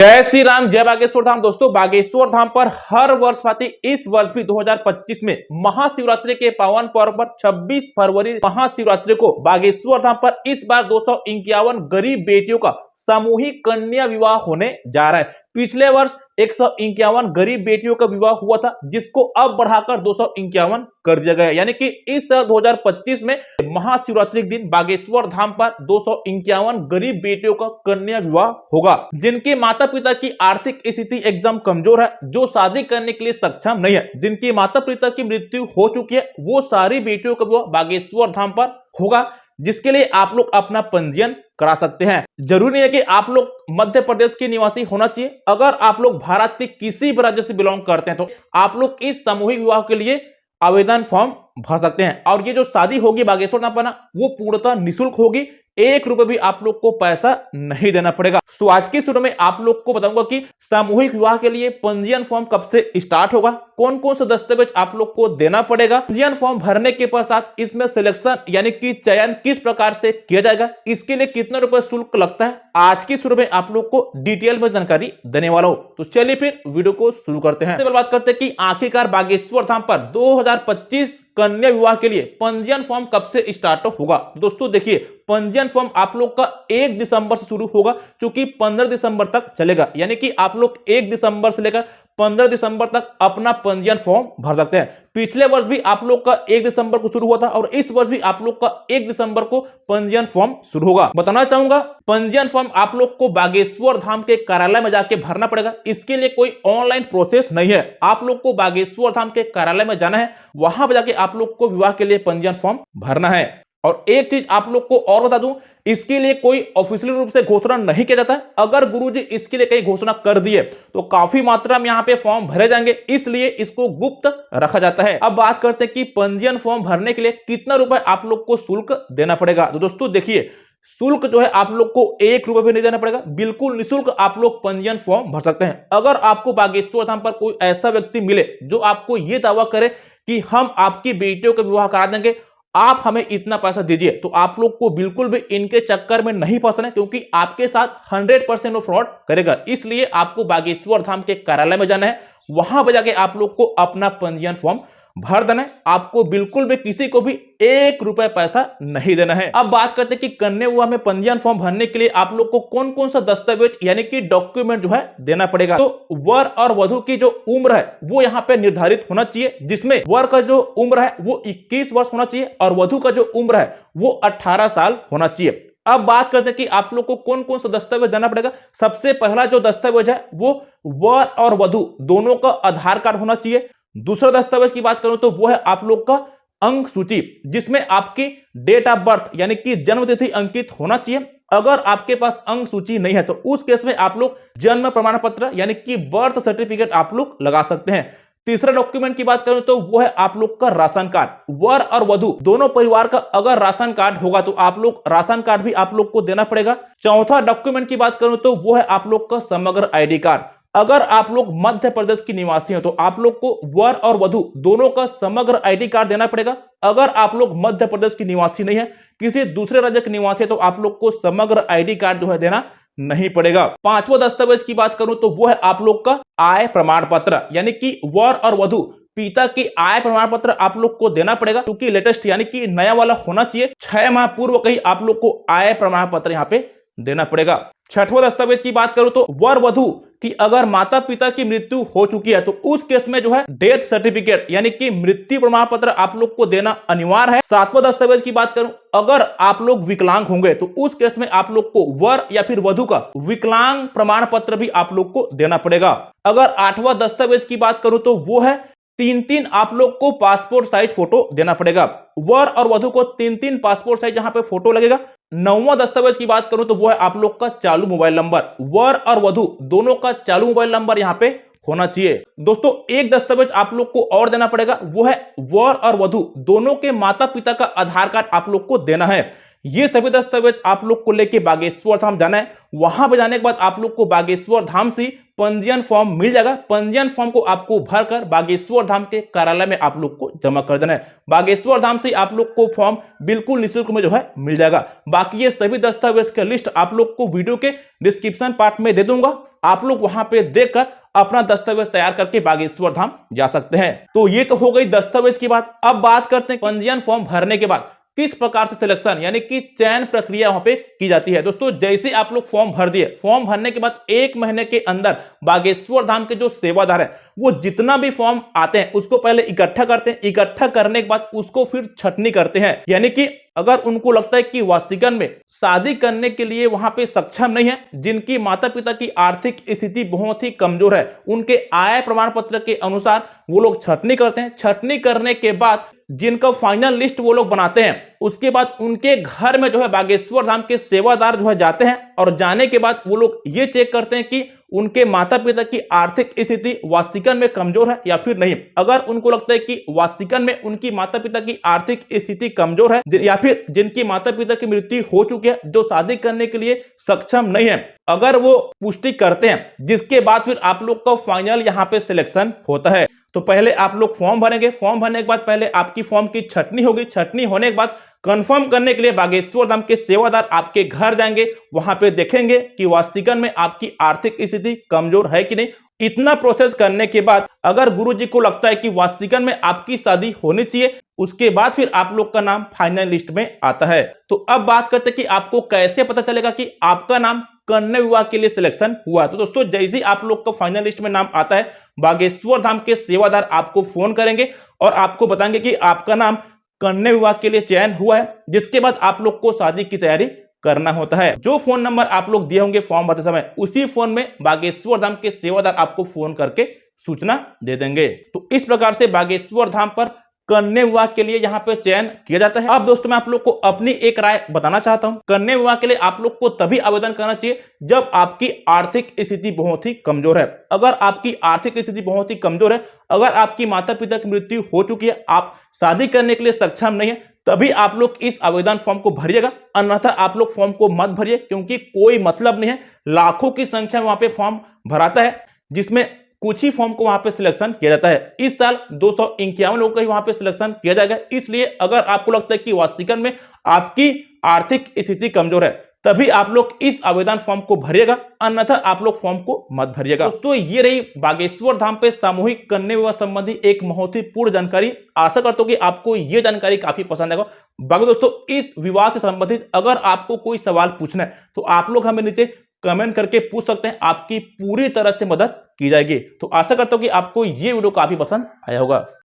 जय श्री राम, जय बागेश्वर धाम। दोस्तों, बागेश्वर धाम पर हर वर्ष भांति इस वर्ष भी 2025 में महाशिवरात्रि के पावन पर्व पर 26 फरवरी महाशिवरात्रि को बागेश्वर धाम पर इस बार 251 गरीब बेटियों का सामूहिक कन्या विवाह होने जा रहा है। पिछले वर्ष 151 गरीब बेटियों का विवाह हुआ था, जिसको अब बढ़ाकर 251 कर दिया गया। यानी कि इस 2025 में महाशिवरात्रि के दिन बागेश्वर धाम पर 251 गरीब बेटियों का कन्या विवाह होगा, जिनके माता पिता की आर्थिक स्थिति एकदम कमजोर है, जो शादी करने के लिए सक्षम नहीं है, जिनकी माता पिता की मृत्यु हो चुकी है, वो सारी बेटियों का विवाह बागेश्वर धाम पर होगा, जिसके लिए आप लोग अपना पंजीयन करा सकते हैं। जरूरी नहीं है कि आप लोग मध्य प्रदेश के निवासी होना चाहिए। अगर आप लोग भारत के किसी भी राज्य से बिलोंग करते हैं तो आप लोग इस सामूहिक विवाह के लिए आवेदन फॉर्म भर सकते हैं। और ये जो शादी होगी बागेश्वर धाम पर ना, वो पूर्णतः निःशुल्क होगी। 1 रुपए भी आप लोग को पैसा नहीं देना पड़ेगा। सो आज की शुरू में आप लोग को बताऊंगा कि सामूहिक विवाह के लिए पंजीयन फॉर्म कब से स्टार्ट होगा, कौन कौन से दस्तावेज आप लोग को देना पड़ेगा। पंजीयन फॉर्म भरने के पश्चात इसमें सिलेक्शन यानी कि चयन किस प्रकार से किया जाएगा, इसके लिए कितना रुपए शुल्क लगता है, आज की शुरू में आप लोग को डिटेल में जानकारी देने वाला हूं। तो चलिए फिर वीडियो को शुरू करते हैं। सबसे बात करते हैं कि आखिरकार बागेश्वर धाम पर 2025 कन्या विवाह के लिए पंजीयन फॉर्म कब से स्टार्ट होगा। दोस्तों देखिए, पंजीयन फॉर्म आप लोग का 1 दिसंबर से शुरू होगा, क्योंकि 15 दिसंबर तक चलेगा। यानी कि आप लोग 1 दिसंबर से लेकर 15 दिसंबर तक अपना पंजीयन फॉर्म भर सकते हैं। पिछले वर्ष भी आप लोग का 1 दिसंबर को शुरू हुआ था और इस वर्ष भी आप लोग का 1 दिसंबर को पंजीयन फॉर्म शुरू होगा। बताना चाहूंगा, पंजीयन फॉर्म आप लोग को बागेश्वर धाम के कार्यालय में जाके भरना पड़ेगा। इसके लिए कोई ऑनलाइन प्रोसेस नहीं है। आप लोग को बागेश्वर धाम के कार्यालय में जाना है, वहां पर जाके आप लोग को विवाह के लिए पंजीयन फॉर्म भरना है। और एक चीज आप लोग को और बता दूं, इसके लिए कोई ऑफिशियल रूप से घोषणा नहीं किया जाता है। अगर गुरुजी इसके लिए कहीं घोषणा कर दिए तो काफी मात्रा में यहाँ पे फॉर्म भरे जाएंगे, इसलिए इसको गुप्त रखा जाता है। अब बात करते हैं कि पंजीयन फॉर्म भरने के लिए कितना रुपए आप लोग को शुल्क देना पड़ेगा। तो दोस्तों देखिए, शुल्क जो है आप लोग को 1 रुपए भी नहीं देना पड़ेगा, बिल्कुल निःशुल्क आप लोग पंजीयन फॉर्म भर सकते हैं। अगर आपको बागेश्वर धाम पर कोई ऐसा व्यक्ति मिले जो आपको ये दावा करे कि हम आपकी बेटियों का विवाह करा देंगे, आप हमें इतना पैसा दीजिए, तो आप लोग को बिल्कुल भी इनके चक्कर में नहीं फंसना है, क्योंकि आपके साथ 100% वो फ्रॉड करेगा। इसलिए आपको बागेश्वर धाम के कार्यालय में जाना है, वहां पर जाके आप लोग को अपना पंजीयन फॉर्म भर देना है। आपको बिल्कुल भी किसी को भी 1 रुपए पैसा नहीं देना है। अब बात करते हैं कि कन्या विवाह में पंजीयन फॉर्म भरने के लिए आप लोग को कौन कौन सा दस्तावेज यानी कि डॉक्यूमेंट जो है देना पड़ेगा। तो वर और वधु की जो उम्र है वो यहाँ पे निर्धारित होना चाहिए, जिसमें वर का जो उम्र है वो 21 वर्ष होना चाहिए और वधु का जो उम्र है वो 18 साल होना चाहिए। अब बात करते हैं कि आप लोग को कौन कौन सा दस्तावेज देना पड़ेगा। सबसे पहला जो दस्तावेज है वो वर और वधु दोनों का आधार कार्ड होना चाहिए। दूसरा दस्तावेज की बात करूं तो वो है आप लोग का अंक सूची, जिसमें आपकी डेट ऑफ बर्थ यानी कि जन्म तिथि अंकित होना चाहिए। अगर आपके पास अंक सूची नहीं है तो उस केस में आप लोग जन्म प्रमाण पत्र यानी कि बर्थ सर्टिफिकेट आप लोग लगा सकते हैं। तीसरा डॉक्यूमेंट की बात करूं तो वो है आप लोग का राशन कार्ड। वर और वधु दोनों परिवार का अगर राशन कार्ड होगा तो आप लोग राशन कार्ड भी आप लोग को देना पड़ेगा। चौथा डॉक्यूमेंट की बात करूं तो वो है आप लोग का समग्र आईडी कार्ड। अगर आप लोग मध्य प्रदेश की निवासी हैं तो आप लोग को वर और वधु दोनों का समग्र आईडी कार्ड देना पड़ेगा। अगर आप लोग मध्य प्रदेश की निवासी नहीं है, किसी दूसरे राज्य के निवासी है, तो आप लोग को समग्र आईडी कार्ड जो है देना नहीं पड़ेगा। पांचवा दस्तावेज की बात करूं तो वो है आप लोग का आय प्रमाण पत्र, यानी कि वर और वधु पिता की आय प्रमाण पत्र आप लोग को देना पड़ेगा, क्योंकि लेटेस्ट यानी कि नया वाला होना चाहिए। 6 माह पूर्व का ही आप लोग को आय प्रमाण पत्र यहाँ पे देना पड़ेगा। छठवां दस्तावेज की बात करूं तो वर वधु कि अगर माता पिता की मृत्यु हो चुकी है तो उस केस में जो है डेथ सर्टिफिकेट यानी कि मृत्यु प्रमाण पत्र आप लोग को देना अनिवार्य है। सातवां दस्तावेज की बात करूं, अगर आप लोग विकलांग होंगे तो उस केस में आप लोग को वर या फिर वधु का विकलांग प्रमाण पत्र भी आप लोग को देना पड़ेगा। अगर आठवां दस्तावेज की बात करूं तो वो है 3 आप लोग को पासपोर्ट साइज फोटो देना पड़ेगा। वर और वधु को 3 पासपोर्ट साइज यहाँ पे फोटो लगेगा। 9वां दस्तावेज की बात करूं तो वो है आप लोग का चालू मोबाइल नंबर। वर और वधु दोनों का चालू मोबाइल नंबर यहाँ पे होना चाहिए। दोस्तों एक दस्तावेज आप लोग को और देना पड़ेगा, वो है वर और वधु दोनों के माता पिता का आधार कार्ड आप लोग को देना है। ये सभी दस्तावेज आप लोग को लेके बागेश्वर धाम जाना है। वहां पे जाने के बाद आप लोग को बागेश्वर धाम से पंजीयन फॉर्म मिल जाएगा। पंजीयन फॉर्म को आपको भरकर बागेश्वर धाम के कार्यालय में आप लोग को जमा कर देना है। बागेश्वर धाम से आप लोग को फॉर्म बिल्कुल निःशुल्क में जो है मिल जाएगा। बाकी ये सभी दस्तावेज का लिस्ट आप लोग को वीडियो के डिस्क्रिप्शन पार्ट में दे दूंगा, आप लोग वहां पे देखकर अपना दस्तावेज तैयार करके बागेश्वर धाम जा सकते हैं। तो ये तो हो गई दस्तावेज की बात। अब बात करते हैं पंजीयन फॉर्म भरने के बाद किस प्रकार से सिलेक्शन यानी कि चयन प्रक्रिया वहां पे की जाती है। दोस्तों जैसे आप लोग फॉर्म भर दिए, फॉर्म भरने के बाद 1 महीने के अंदर बागेश्वर धाम के जो सेवादार है वो जितना भी फॉर्म आते हैं उसको पहले इकट्ठा करते हैं। इकट्ठा करने के बाद उसको फिर छटनी करते हैं, यानी कि अगर उनको लगता है कि वास्तविकन में शादी करने के लिए वहां पे सक्षम नहीं है, जिनकी माता पिता की आर्थिक स्थिति बहुत ही कमजोर है, उनके आय प्रमाण पत्र के अनुसार वो लोग छटनी करते हैं। छटनी करने के बाद जिनका फाइनल लिस्ट वो लोग बनाते हैं, उसके बाद उनके घर में जो है बागेश्वर धाम के सेवादार जो है जाते हैं और जाने के बाद वो लोग ये चेक करते हैं कि उनके माता पिता की आर्थिक स्थिति वास्तविकन में कमजोर है या फिर नहीं। अगर उनको लगता है कि वास्तविकन में उनकी माता पिता की आर्थिक स्थिति कमजोर है या फिर जिनकी माता पिता की मृत्यु हो चुकी है, जो शादी करने के लिए सक्षम नहीं है, अगर वो पुष्टि करते हैं, जिसके बाद फिर आप लोग का फाइनल यहाँ पे सिलेक्शन होता है। तो पहले आप लोग फॉर्म भरेंगे, फॉर्म भरने के बाद पहले आपकी फॉर्म की छटनी होगी। छटनी होने के बाद कंफर्म करने के लिए बागेश्वर धाम के सेवादार आपके घर जाएंगे, वहां पे देखेंगे कि वास्तविकन में आपकी आर्थिक स्थिति कमजोर है कि नहीं। इतना प्रोसेस करने के बाद अगर गुरुजी को लगता है कि वास्तविकन में आपकी शादी होनी चाहिए, उसके बाद फिर आप लोग का नाम फाइनल लिस्ट में आता है। तो अब बात करते हैं कि आपको कैसे पता चलेगा कि आपका नाम कन्या विवाह के लिए सिलेक्शन हुआ। तो दोस्तों जैसे ही आप लोग का फाइनल लिस्ट में नाम आता है, बागेश्वर धाम के सेवादार आपको फोन करेंगे और आपको बताएंगे कि आपका नाम कन्या विवाह के लिए चयन हुआ है, जिसके बाद आप लोग को शादी की तैयारी करना होता है। जो फोन नंबर आप लोग दिए होंगे फॉर्म भरते समय, उसी फोन में बागेश्वर धाम के सेवादार आपको फोन करके सूचना दे देंगे। तो इस प्रकार से बागेश्वर धाम पर कन्या विवाह के लिए यहाँ पे चयन किया जाता है। अब दोस्तों मैं आप लोग को अपनी एक राय बताना चाहता हूँ। कन्या विवाह के लिए आप लोग को तभी आवेदन करना चाहिए जब आपकी आर्थिक स्थिति बहुत ही कमजोर है। अगर आपकी आर्थिक स्थिति बहुत ही कमजोर है, अगर आपकी माता पिता की मृत्यु हो चुकी है, आप शादी करने के लिए सक्षम नहीं है, तभी आप लोग इस आवेदन फॉर्म को भरिएगा। अन्यथा आप लोग फॉर्म को मत भरिए, क्योंकि कोई मतलब नहीं है। लाखों की संख्या में वहां पे फॉर्म भराता है, जिसमें कुछ ही फॉर्म को वहां पे सिलेक्शन किया जाता है। इस साल 251 लोगों का ही वहां पे सिलेक्शन किया जाएगा। इसलिए अगर आपको लगता है कि वास्तविकन में आपकी आर्थिक स्थिति कमजोर है, तभी आप लोग इस आवेदन फॉर्म को भरिएगा, अन्यथा आप लोग फॉर्म को मत भरिएगा। दोस्तों ये रही बागेश्वर धाम पे सामूहिक कन्या विवाह संबंधी एक महत्वपूर्ण जानकारी। आशा करता हूं कि आपको ये जानकारी काफी पसंद आएगा। बाकी दोस्तों इस विवाह से संबंधित अगर आपको कोई सवाल पूछना है तो आप लोग हमें नीचे कमेंट करके पूछ सकते हैं, आपकी पूरी तरह से मदद की जाएगी। तो आशा करता हूं कि आपको ये वीडियो काफी पसंद आया होगा।